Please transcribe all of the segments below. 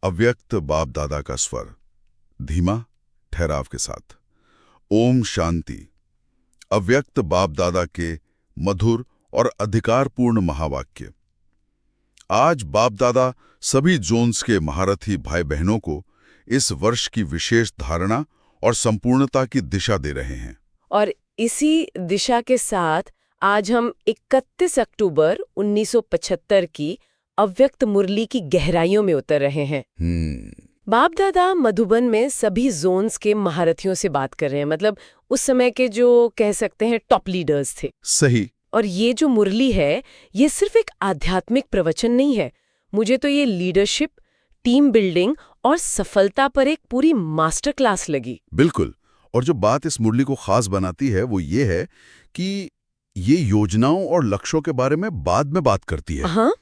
अव्यक्त बाप दादा का स्वर, धीमा ठहराव के साथ। ओम शांति। अव्यक्त बाप दादा के मधुर और अधिकारपूर्ण महावाक्य। आज बाप दादा सभी जोन्स के महारथी भाई बहनों को इस वर्ष की विशेष धारणा और संपूर्णता की दिशा दे रहे हैं। और इसी दिशा के साथ आज हम 31 अक्टूबर 1975 की अव्यक्त मुरली की गहराइयों में उतर रहे हैं। बाप दादा मधुबन में सभी जोन्स के महारथियों से बात कर रहे हैं, मतलब उस समय के जो कह सकते हैं टॉप लीडर्स थे। सही। और ये जो मुरली है, ये सिर्फ एक आध्यात्मिक प्रवचन नहीं है। मुझे तो ये लीडरशिप, टीम बिल्डिंग और सफलता पर एक पूरी मास्टर क्लास लगी। बिल्कुल। और जो बात इस मुरली को खास बनाती है वो ये है कि ये योजनाओं और लक्ष्यों के बारे में बाद में बात करती है। हाँ?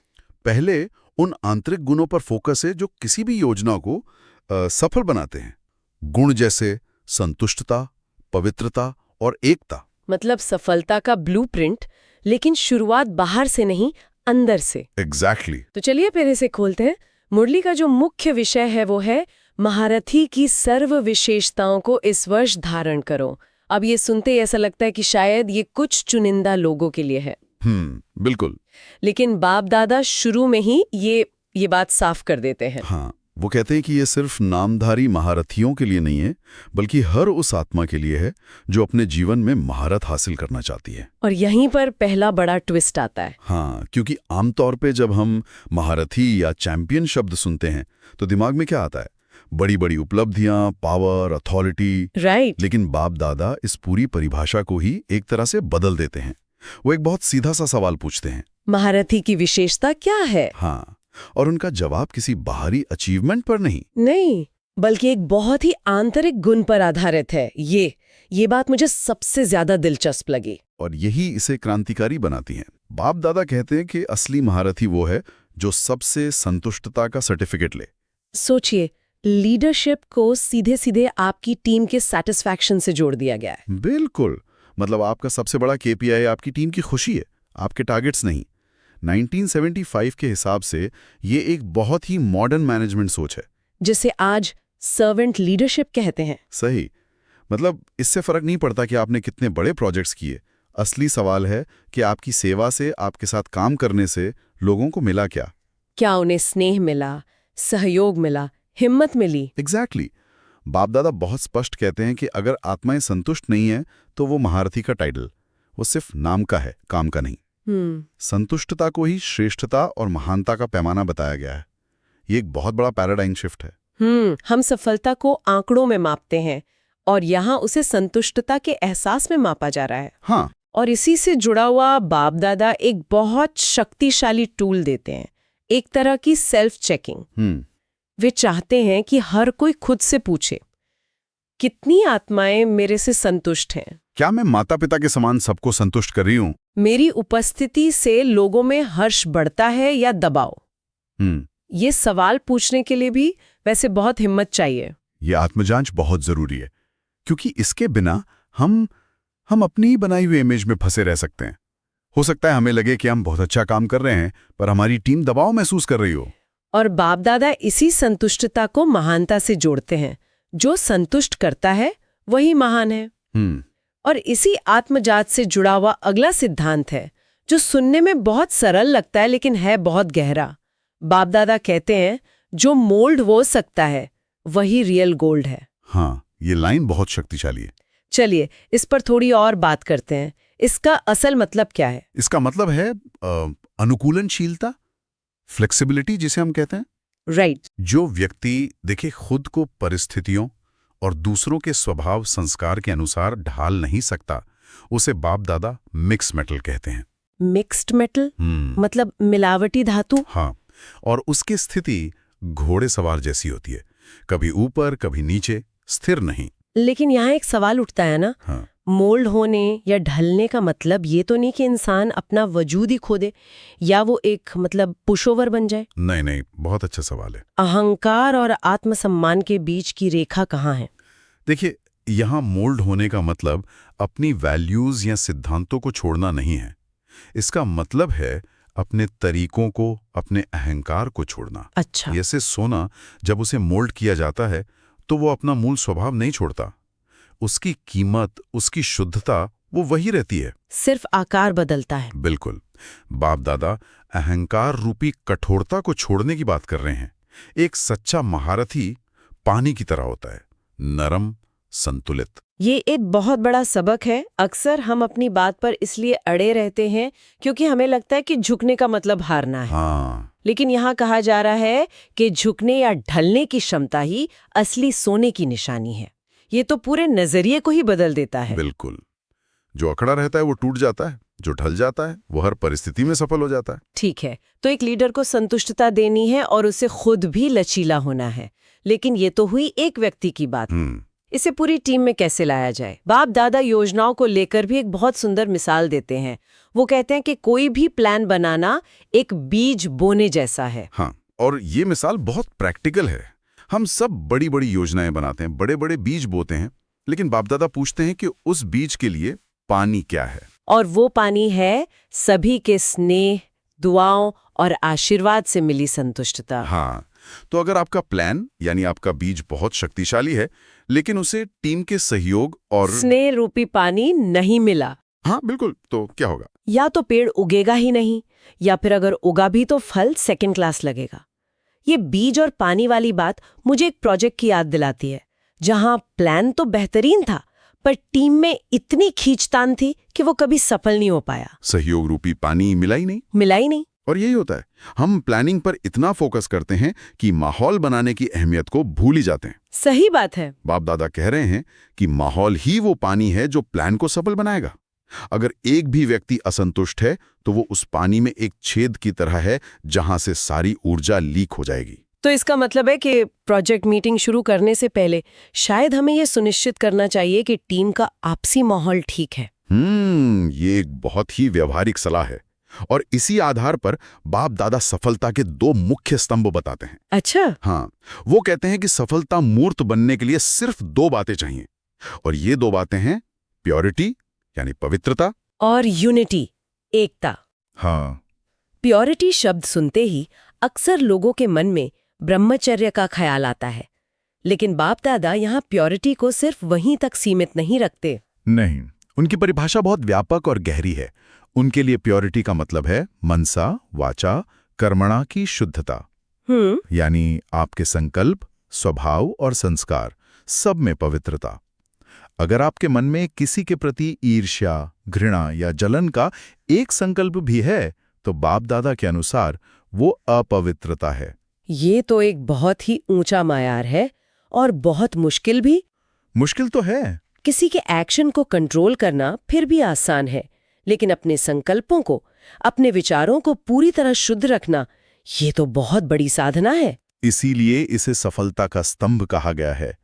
पहले उन आंतरिक गुणों पर फोकस है जो किसी भी योजना को सफल बनाते हैं। गुण जैसे संतुष्टता, पवित्रता और एकता। मतलब सफलता का ब्लूप्रिंट, लेकिन शुरुआत बाहर से नहीं, अंदर से। एग्जैक्टली। तो चलिए फिर इसे खोलते हैं। मुरली का जो मुख्य विषय है वो है महारथी की सर्व विशेषताओं को इस वर्ष धारण करो। अब ये सुनते ही ऐसा लगता है कि शायद ये कुछ चुनिंदा लोगों के लिए है। बिल्कुल। लेकिन बाप दादा शुरू में ही ये बात साफ कर देते हैं। हाँ, वो कहते हैं कि ये सिर्फ नामधारी महारथियों के लिए नहीं है, बल्कि हर उस आत्मा के लिए है जो अपने जीवन में महारत हासिल करना चाहती है। और यहीं पर पहला बड़ा ट्विस्ट आता है। हाँ, क्योंकि आमतौर पे जब हम महारथी या चैंपियन शब्द सुनते हैं तो दिमाग में क्या आता है? बड़ी बड़ी उपलब्धियां, पावर, अथॉरिटी। राइट। लेकिन बाप दादा इस पूरी परिभाषा को ही एक तरह से बदल देते हैं। वो एक बहुत सीधा सा सवाल पूछते हैं, महारथी की विशेषता क्या है? हाँ, और उनका जवाब किसी बाहरी अचीवमेंट पर नहीं, बल्कि एक बहुत ही आंतरिक गुण पर आधारित है। ये बात मुझे सबसे ज्यादा दिलचस्प लगी। और यही इसे क्रांतिकारी बनाती है। बाप दादा कहते हैं कि असली महारथी वो है जो सबसे संतुष्टता का सर्टिफिकेट ले। सोचिए, लीडरशिप को सीधे सीधे आपकी टीम के सैटिस्फैक्शन से जोड़ दिया गया है। बिल्कुल। मतलब आपका सबसे बड़ा केपीआई आपकी टीम की खुशी है, आपके टारगेट्स नहीं। 1975 के हिसाब से ये एक बहुत ही मॉडर्न मैनेजमेंट सोच है, जिसे आज सर्वेंट लीडरशिप कहते हैं। सही। मतलब इससे फर्क नहीं पड़ता कि आपने कितने बड़े प्रोजेक्ट्स किए। असली सवाल है कि आपकी सेवा से, आपके साथ काम करने से लोगों को मिला क्या? क्या उन्हें स्नेह मिला, सहयोग मिला, हिम्मत मिली? एग्जैक्टली। बाप दादा बहुत स्पष्ट कहते हैं कि अगर आत्माएं संतुष्ट नहीं है तो वो महारथी का टाइटल वो सिर्फ नाम का है, काम का नहीं। संतुष्टता को ही श्रेष्ठता और महानता का पैमाना बताया गया है। ये एक बहुत बड़ा पैराडाइम शिफ्ट है। हम सफलता को आंकड़ों में मापते हैं और यहाँ उसे संतुष्टता के एहसास में मापा जा रहा है। हाँ। और इसी से जुड़ा हुआ बाप दादा एक बहुत शक्तिशाली टूल देते हैं, एक तरह की सेल्फ चेकिंग। वे चाहते हैं कि हर कोई खुद से पूछे, कितनी आत्माएं मेरे से संतुष्ट हैं? क्या मैं माता पिता के समान सबको संतुष्ट कर रही हूँ? मेरी उपस्थिति से लोगों में हर्ष बढ़ता है या दबाव? ये सवाल पूछने के लिए भी वैसे बहुत हिम्मत चाहिए। ये आत्मजांच बहुत जरूरी है, क्योंकि इसके बिना हम अपनी ही बनाई हुई इमेज में फंसे रह सकते हैं। हो सकता है हमें लगे कि हम बहुत अच्छा काम कर रहे हैं, पर हमारी टीम दबाव महसूस कर रही हो। और बाप दादा इसी संतुष्टता को महानता से जोड़ते हैं। जो संतुष्ट करता है वही महान है। और इसी आत्मजात से जुड़ा हुआ अगला सिद्धांत है जो सुनने में बहुत सरल लगता है लेकिन है बहुत गहरा। बाप दादा कहते हैं, जो मोल्ड हो सकता है वही रियल गोल्ड है। हाँ, ये लाइन बहुत शक्तिशाली है। चलिए इस पर थोड़ी और बात करते हैं। इसका असल मतलब क्या है? इसका मतलब है अनुकूलनशीलता, फ्लेक्सिबिलिटी जिसे हम कहते हैं। राइट। जो व्यक्ति देखे खुद को परिस्थितियों और दूसरों के स्वभाव संस्कार के अनुसार ढाल नहीं सकता, उसे बाप दादा मिक्स मेटल कहते हैं। Mixed metal? मतलब मिलावटी धातु? हाँ, और उसकी स्थिति घोड़े सवार जैसी होती है, कभी ऊपर कभी नीचे, स्थिर नहीं। लेकिन यहाँ एक सवाल उठता है ना। हाँ। मोल्ड होने या ढलने का मतलब ये तो नहीं कि इंसान अपना वजूद ही खो दे या वो एक पुशओवर बन जाए। नहीं, बहुत अच्छा सवाल है। अहंकार और आत्मसम्मान के बीच की रेखा कहाँ है? देखिए, यहाँ मोल्ड होने का मतलब अपनी वैल्यूज या सिद्धांतों को छोड़ना नहीं है। इसका मतलब है अपने तरीकों को, अपने अहंकार को छोड़ना। अच्छा। जैसे सोना जब उसे मोल्ड किया जाता है तो वो अपना मूल स्वभाव नहीं छोड़ता। उसकी कीमत, उसकी शुद्धता वो वही रहती है। सिर्फ आकार बदलता है। बिल्कुल। बाप दादा अहंकार रूपी कठोरता को छोड़ने की बात कर रहे हैं। एक सच्चा महारथी पानी की तरह होता है, नरम, संतुलित। ये एक बहुत बड़ा सबक है। अक्सर हम अपनी बात पर इसलिए अड़े रहते हैं क्योंकि हमें लगता है कि झुकने का मतलब हारना है। हाँ, लेकिन यहाँ कहा जा रहा है कि झुकने या ढलने की क्षमता ही असली सोने की निशानी है। ये तो पूरे नजरिए को ही बदल देता है। बिल्कुल। जो अकड़ा रहता है वो टूट जाता है, जो ढल जाता है वो हर परिस्थिति में सफल हो जाता है। ठीक है, तो एक लीडर को संतुष्टता देनी है और उसे खुद भी लचीला होना है। लेकिन ये तो हुई एक व्यक्ति की बात। इसे पूरी टीम में कैसे लाया जाए? बाप दादा योजनाओं को लेकर भी एक बहुत सुंदर मिसाल देते हैं। वो कहते हैं कि कोई भी प्लान बनाना एक बीज बोने जैसा है। हाँ, और ये मिसाल बहुत प्रैक्टिकल है। हम सब बड़ी बड़ी योजनाएं बनाते हैं, बड़े बड़े बीज बोते हैं, लेकिन बाप दादा पूछते हैं कि उस बीज के लिए पानी क्या है? और वो पानी है सभी के स्नेह, दुआओं और आशीर्वाद से मिली संतुष्टता। हाँ, तो अगर आपका प्लान यानी आपका बीज बहुत शक्तिशाली है, लेकिन उसे टीम के सहयोग और स्नेह रूपी पानी नहीं मिला, हाँ बिल्कुल, तो क्या होगा? या तो पेड़ उगेगा ही नहीं, या फिर अगर उगा भी तो फल सेकंड क्लास लगेगा। ये बीज और पानी वाली बात मुझे एक प्रोजेक्ट की याद दिलाती है, जहां प्लान तो बेहतरीन था पर टीम में इतनी खींचतान थी कि वो कभी सफल नहीं हो पाया। सहयोग रूपी पानी मिला ही नहीं। और यही होता है, हम प्लानिंग पर इतना फोकस करते हैं कि माहौल बनाने की अहमियत को भूल ही जाते हैं। सही बात है। बाप दादा कह रहे हैं कि माहौल ही वो पानी है जो प्लान को सफल बनाएगा। अगर एक भी व्यक्ति असंतुष्ट है तो वो उस पानी में एक छेद की तरह है जहां से सारी ऊर्जा लीक हो जाएगी। तो इसका मतलब है कि प्रोजेक्ट मीटिंग शुरू करने से पहले शायद हमें यह सुनिश्चित करना चाहिए कि टीम का आपसी माहौल ठीक है। ये एक बहुत ही व्यवहारिक सलाह है, और इसी आधार पर बाप दादा सफलता के 2 मुख्य स्तंभ बताते हैं। अच्छा। हाँ, वो कहते हैं कि सफलता मूर्त बनने के लिए सिर्फ 2 बातें चाहिए, और ये 2 बातें हैं प्योरिटी यानी पवित्रता, और यूनिटी, एकता। हाँ, प्योरिटी शब्द सुनते ही अक्सर लोगों के मन में ब्रह्मचर्य का ख्याल आता है, लेकिन बाप दादा यहाँ प्योरिटी को सिर्फ वहीं तक सीमित नहीं रखते। नहीं, उनकी परिभाषा बहुत व्यापक और गहरी है। उनके लिए प्योरिटी का मतलब है मनसा, वाचा, कर्मणा की शुद्धता। यानी आपके संकल्प, स्वभाव और संस्कार सब में पवित्रता। अगर आपके मन में किसी के प्रति ईर्ष्या, घृणा या जलन का एक संकल्प भी है, तो बाप दादा के अनुसार वो अपवित्रता है। ये तो एक बहुत ही ऊंचा मायार है, और बहुत मुश्किल भी। मुश्किल तो है। किसी के एक्शन को कंट्रोल करना फिर भी आसान है, लेकिन अपने संकल्पों को, अपने विचारों को पूरी तरह शुद्ध रखना, ये तो बहुत बड़ी साधना है। इसीलिए इसे सफलता का स्तंभ कहा गया है,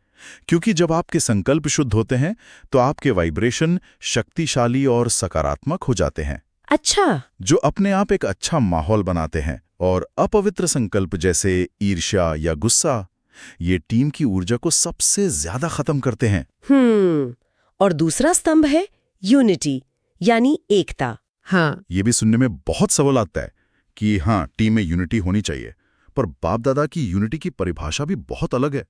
क्योंकि जब आपके संकल्प शुद्ध होते हैं तो आपके वाइब्रेशन शक्तिशाली और सकारात्मक हो जाते हैं। अच्छा। जो अपने आप एक अच्छा माहौल बनाते हैं। और अपवित्र संकल्प जैसे ईर्ष्या या गुस्सा, ये टीम की ऊर्जा को सबसे ज्यादा खत्म करते हैं। और दूसरा स्तंभ है यूनिटी यानी एकता। हाँ, ये भी सुनने में बहुत सवाल आता है कि हाँ, टीम में यूनिटी होनी चाहिए, पर बाप दादा की यूनिटी की परिभाषा भी बहुत अलग है।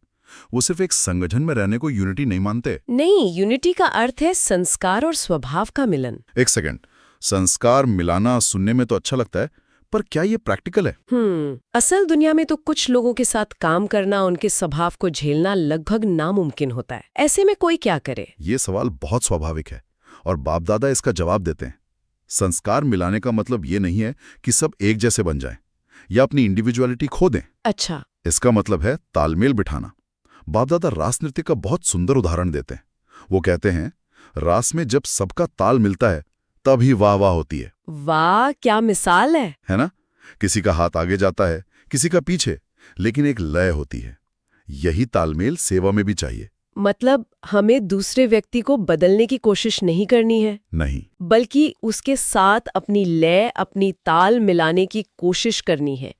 वो सिर्फ एक संगठन में रहने को यूनिटी नहीं मानते। नहीं, यूनिटी का अर्थ है संस्कार और स्वभाव का मिलन। एक सेकंड, संस्कार मिलाना सुनने में तो अच्छा लगता है, पर क्या ये प्रैक्टिकल है? असल दुनिया में तो कुछ लोगों के साथ काम करना, उनके स्वभाव को झेलना लगभग नामुमकिन होता है। ऐसे में कोई क्या करे? ये सवाल बहुत स्वाभाविक है, और बाप दादा इसका जवाब देते हैं। संस्कार मिलाने का मतलब ये नहीं है कि सब एक जैसे बन जाएं या अपनी इंडिविजुअलिटी खो दें। अच्छा। इसका मतलब है तालमेल बिठाना। बाप दादा रास नृत्य का बहुत सुंदर उदाहरण देते हैं। वो कहते हैं, रास में जब सबका ताल मिलता है तभी वाह वाह होती है। वाह, क्या मिसाल है ना? किसी का हाथ आगे जाता है, किसी का पीछे, लेकिन एक लय होती है। यही तालमेल सेवा में भी चाहिए। मतलब हमें दूसरे व्यक्ति को बदलने की कोशिश नहीं करनी है, नहीं, बल्कि उसके साथ अपनी लय, अपनी ताल मिलाने की कोशिश करनी है।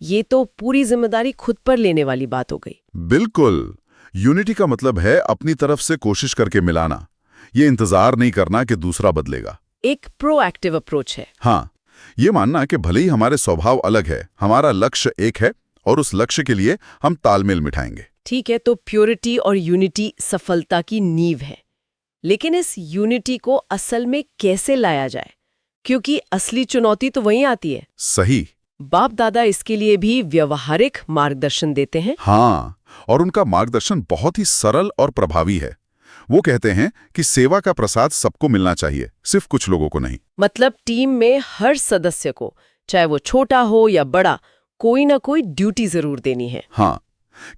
ये तो पूरी जिम्मेदारी खुद पर लेने वाली बात हो गई। बिल्कुल। यूनिटी का मतलब है अपनी तरफ से कोशिश करके मिलाना। ये इंतजार नहीं करना कि दूसरा बदलेगा। एक प्रोएक्टिव अप्रोच है। हाँ, ये मानना कि भले ही हमारे स्वभाव अलग है, हमारा लक्ष्य एक है और उस लक्ष्य के लिए हम तालमेल मिठाएंगे। ठीक है, तो प्योरिटी और यूनिटी सफलता की नींव है। लेकिन इस यूनिटी को असल में कैसे लाया जाए, क्योंकि असली चुनौती तो वहीं आती है। सही। बाप दादा इसके लिए भी व्यवहारिक मार्गदर्शन देते हैं। हाँ, और उनका मार्गदर्शन बहुत ही सरल और प्रभावी है। वो कहते हैं कि सेवा का प्रसाद सबको मिलना चाहिए, सिर्फ कुछ लोगों को नहीं। मतलब टीम में हर सदस्य को, चाहे वो छोटा हो या बड़ा, कोई ना कोई ड्यूटी जरूर देनी है। हाँ,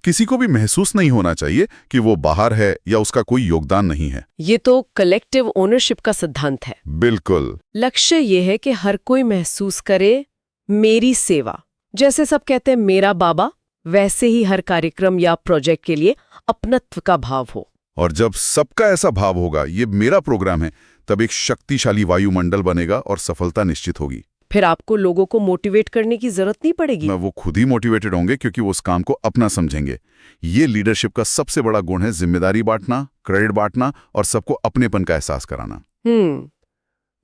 किसी को भी महसूस नहीं होना चाहिए कि वो बाहर है या उसका कोई योगदान नहीं है। ये तो कलेक्टिव ओनरशिप का सिद्धांत है। बिल्कुल। लक्ष्य ये है कि हर कोई महसूस करे मेरी सेवा। जैसे सब कहते हैं मेरा बाबा, वैसे ही हर कार्यक्रम या प्रोजेक्ट के लिए अपनत्व का भाव हो। और जब सबका ऐसा भाव होगा, ये मेरा प्रोग्राम है, तब एक शक्तिशाली वायुमंडल बनेगा और सफलता निश्चित होगी। फिर आपको लोगों को मोटिवेट करने की जरूरत नहीं पड़ेगी। वो खुद ही मोटिवेटेड होंगे क्योंकि वो उस काम को अपना समझेंगे। ये लीडरशिप का सबसे बड़ा गुण है, जिम्मेदारी बांटना, क्रेडिट बांटना और सबको अपनेपन का एहसास कराना।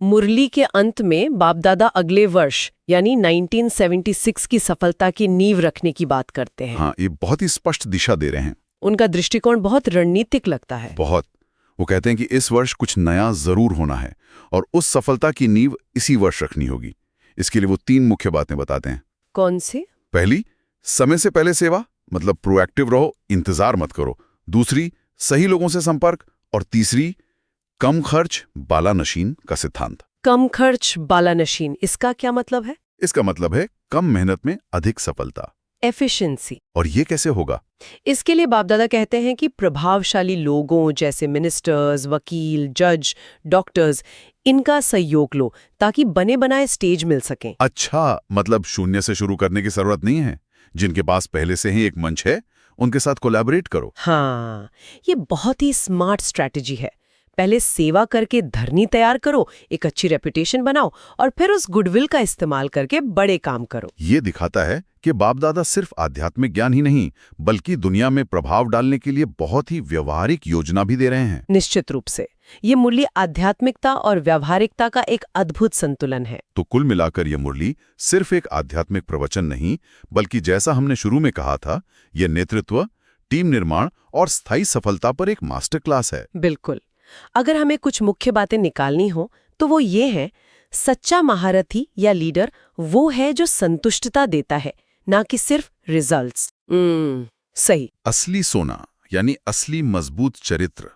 मुरली के अंत में बाप दादा अगले वर्ष यानी 1976 की सफलता की नींव रखने की बात करते हैं। हाँ, ये बहुत ही स्पष्ट दिशा दे रहे हैं। उनका दृष्टिकोण बहुत रणनीतिक लगता है। बहुत। वो कहते हैं कि इस वर्ष कुछ नया जरूर होना है और उस सफलता की नींव इसी वर्ष रखनी होगी। इसके लिए वो 3 मुख्य बातें बताते हैं। कौन सी? पहली, समय से पहले सेवा, मतलब प्रोएक्टिव रहो, इंतजार मत करो। दूसरी, सही लोगों से संपर्क। और तीसरी, कम खर्च बालानशीन का सिद्धांत। कम खर्च बालानशीन, इसका क्या मतलब है? इसका मतलब है कम मेहनत में अधिक सफलता, एफिशिएंसी। और ये कैसे होगा? इसके लिए बाप दादा कहते हैं कि प्रभावशाली लोगों जैसे मिनिस्टर्स, वकील, जज, डॉक्टर्स, इनका सहयोग लो ताकि बने बनाए स्टेज मिल सकें। अच्छा, मतलब शून्य से शुरू करने की जरूरत नहीं है। जिनके पास पहले से ही एक मंच है, उनके साथ कोलैबोरेट करो। हाँ, ये बहुत ही स्मार्ट स्ट्रैटेजी है। पहले सेवा करके धरनी तैयार करो, एक अच्छी रेपुटेशन बनाओ और फिर उस गुडविल का इस्तेमाल करके बड़े काम करो। ये दिखाता है कि बाप दादा सिर्फ आध्यात्मिक ज्ञान ही नहीं, बल्कि दुनिया में प्रभाव डालने के लिए बहुत ही व्यवहारिक योजना भी दे रहे हैं। निश्चित रूप से ये मुरली आध्यात्मिकता और व्यावहारिकता का एक अद्भुत संतुलन है। तो कुल मिलाकर ये मुरली सिर्फ एक आध्यात्मिक प्रवचन नहीं, बल्कि जैसा हमने शुरू में कहा था, ये नेतृत्व, टीम निर्माण और स्थायी सफलता पर एक मास्टर क्लास है। बिल्कुल। अगर हमें कुछ मुख्य बातें निकालनी हो तो वो ये है, सच्चा महारथी या लीडर वो है जो संतुष्टता देता है, ना कि सिर्फ रिजल्ट्स। सही। असली सोना यानी असली मजबूत चरित्र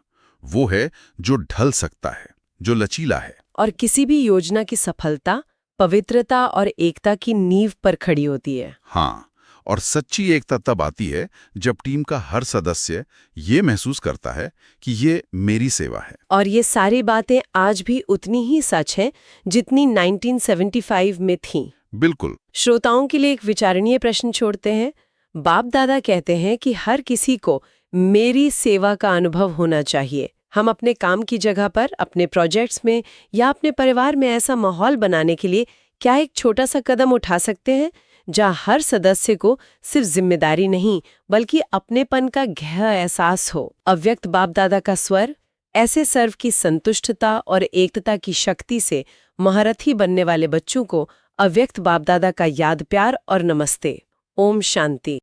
वो है जो ढल सकता है, जो लचीला है। और किसी भी योजना की सफलता पवित्रता और एकता की नींव पर खड़ी होती है। हाँ, और सच्ची एकता तब आती है जब टीम का हर सदस्य ये महसूस करता है कि ये मेरी सेवा है। और ये सारी बातें आज भी उतनी ही सच हैं जितनी 1975 में थीं। बिल्कुल। श्रोताओं के लिए एक विचारणीय प्रश्न छोड़ते हैं। बाप दादा कहते हैं कि हर किसी को मेरी सेवा का अनुभव होना चाहिए। हम अपने काम की जगह पर, अपने प्रोजेक्ट्स में या अपने परिवार में ऐसा माहौल बनाने के लिए क्या एक छोटा सा कदम उठा सकते हैं जहां हर सदस्य को सिर्फ जिम्मेदारी नहीं बल्कि अपनेपन का गहरा एहसास हो। अव्यक्त बाप दादा का स्वर, ऐसे सर्व की संतुष्टता और एकता की शक्ति से महारथी बनने वाले बच्चों को अव्यक्त बाप दादा का याद प्यार और नमस्ते। ओम शांति।